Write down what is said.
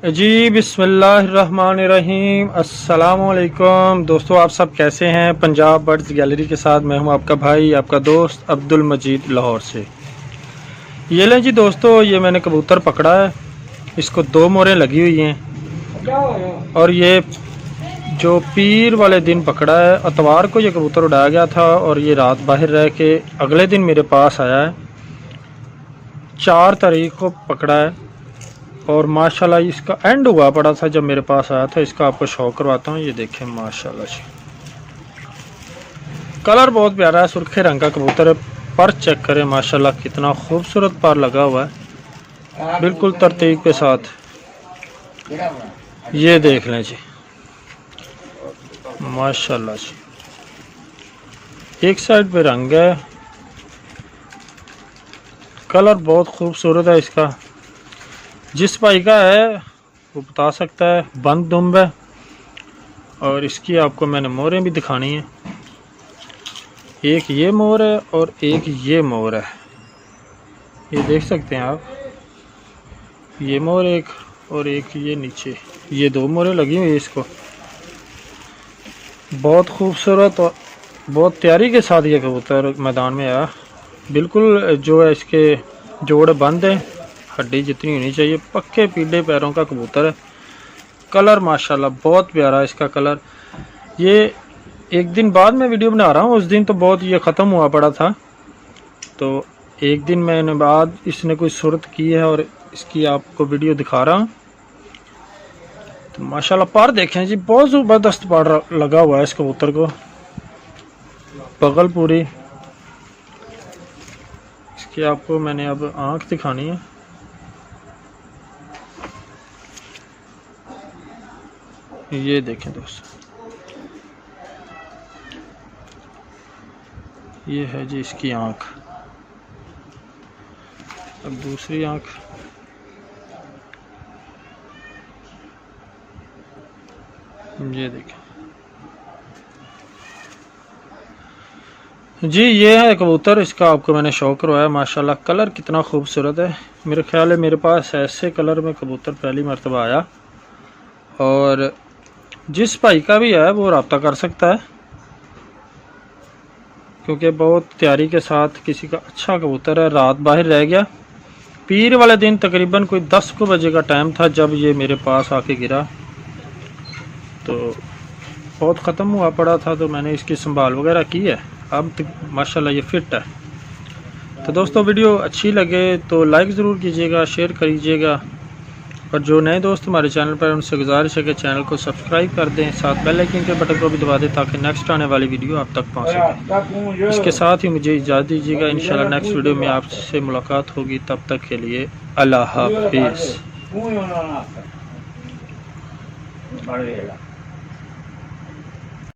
जी बिस्मिल्लाहिर्रहमानिर्रहीम। अस्सलामुअलैकुम दोस्तों, आप सब कैसे हैं। पंजाब बर्ड्स गैलरी के साथ मैं हूं आपका भाई, आपका दोस्त अब्दुल मजीद लाहौर से। ये लें जी दोस्तों, ये मैंने कबूतर पकड़ा है। इसको 2 मोहरें लगी हुई हैं और ये जो पीर वाले दिन पकड़ा है, इतवार को ये कबूतर उड़ाया गया था और ये रात बाहर रह के अगले दिन मेरे पास आया है। 4 तारीख को पकड़ा है और माशाल्लाह इसका एंड हुआ पड़ा था जब मेरे पास आया था। इसका आपको शौक करवाता हूँ। ये देखें माशाल्लाह जी, कलर बहुत प्यारा है, सुर्खे रंग का कबूतर है। पर चेक करें माशाल्लाह कितना खूबसूरत पर लगा हुआ है, बिल्कुल तरतीब के साथ। ये देख लें जी माशाल्लाह जी, एक साइड पे रंग है, कलर बहुत खूबसूरत है इसका। जिस भाई का है वो बता सकता है। बंद दुम्ब है और इसकी आपको मैंने मोहरें भी दिखानी है। एक ये मोहर है और एक ये मोहर है, ये देख सकते हैं आप। ये मोहर एक और एक ये नीचे, ये 2 मोहरें लगी हुई है इसको। बहुत खूबसूरत और बहुत तैयारी के साथ ये कबूतर मैदान में आया। बिल्कुल जो है इसके जोड़ बंद है, हड्डी जितनी होनी चाहिए। पक्के पीले पैरों का कबूतर है। कलर माशाल्लाह बहुत प्यारा है इसका कलर। ये एक दिन बाद मैं वीडियो बना रहा हूँ, उस दिन तो बहुत ये ख़त्म हुआ पड़ा था, तो एक दिन मैंने बाद इसने कोई सूरत की है और इसकी आपको वीडियो दिखा रहा हूँ। तो माशाल्लाह पर देखें जी, बहुत ज़बरदस्त पर लगा हुआ है इस कबूतर को। बगल पूरी इसकी आपको मैंने अब आँख दिखानी है। ये देखें दोस्तों, ये है जी इसकी आँख। अब दूसरी आँख, ये देखें जी, ये है कबूतर। इसका आपको मैंने शौक करवाया। माशाल्लाह कलर कितना खूबसूरत है। मेरे ख्याल है मेरे पास ऐसे कलर में कबूतर पहली मर्तबा आया। और जिस भाई का भी है वो रब्ता कर सकता है, क्योंकि बहुत तैयारी के साथ किसी का अच्छा कबूतर है। रात बाहर रह गया। पीर वाले दिन तकरीबन कोई 10 को बजे का टाइम था जब ये मेरे पास आके गिरा, तो बहुत ख़त्म हुआ पड़ा था, तो मैंने इसकी संभाल वगैरह की है। अब माशाल्लाह ये फिट है। तो दोस्तों, वीडियो अच्छी लगे तो लाइक ज़रूर कीजिएगा, शेयर करिएगा। और जो नए दोस्त हमारे चैनल पर, उनसे गुजारिश है कि चैनल को सब्सक्राइब कर दें, साथ बेल आइकन के बटन को भी दबा दें ताकि नेक्स्ट आने वाली वीडियो आप तक पहुंच सके। इसके साथ ही मुझे इजाज़त दीजिएगा। इंशाल्लाह नेक्स्ट वीडियो में आपसे मुलाकात होगी। तब तक के लिए अल्लाह हाफिज़।